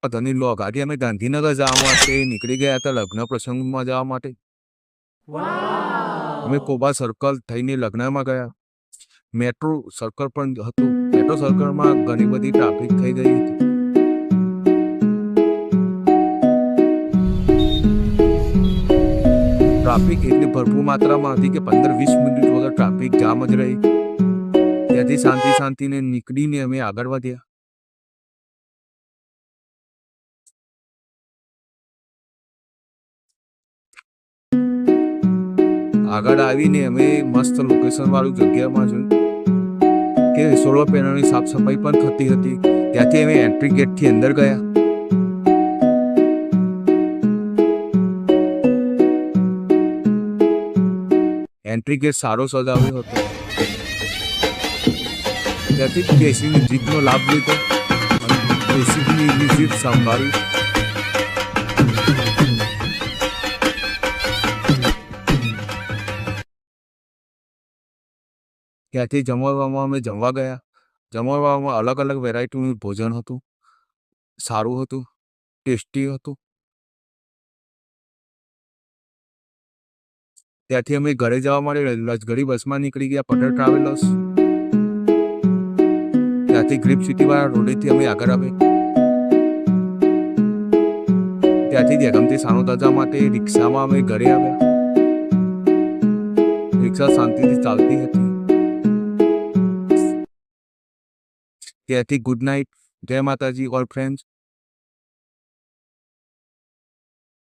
ધની લો ગાડી અમે ગાંધીનગર જવા માટે નીકળી ગયા હતા લગ્ન પ્રસંગમાં જવા માટે. અમે કોબા સર્કલ થઈને લગ્નમાં ગયા. મેટ્રો સર્કલ પણ હતું. મેટ્રો સર્કલમાં ઘણી બધી ટ્રાફિક થઈ ગઈ હતી. ટ્રાફિક એટલી ભરપૂર માત્રામાં હતી કે 15-20 મિનિટ વગર ટ્રાફિક જામ જ રહી. ત્યાંથી શાંતિને નીકળીને અમે આગળ વધ્યા. આગળ આવીને અમે મસ્ત લોકેશન વાળું જગ્યામાં જોયું કે સોલર પેનલની સાફ સફાઈ પણ થતી હતી. ત્યાંથી અમે એન્ટ્રી ગેટથી અંદર ગયા. એન્ટ્રી ગેટ સારો સજાવ્યો હતો. ત્યાંથી કેસી મ્યુઝિકનો લાભ લીધો. કેસીની મ્યુઝિક સાંભળી. ત્યાંથી જમવામાં અમે જમવા ગયા. જમવામાં અલગ અલગ વેરાયટીનું ભોજન હતું. સારું હતું, ટેસ્ટી હતું. ત્યાંથી અમે ઘરે જવા માટે લક્ઝરી બસમાં નીકળી ગયા, પટેલ ટ્રાવેલર્સ. ત્યાંથી ગ્રીપ સિટી વાળા રોડેથી અમે આગળ આવ્યા. ત્યાંથી દેગામથી સાણોદ જવા માટે રિક્ષામાં અમે ઘરે આવ્યા. રિક્ષા શાંતિથી ચાલતી હતી. ત્યાંથી ગુડ નાઇટ, જય માતાજી ઓલ ફ્રેન્ડ્સ.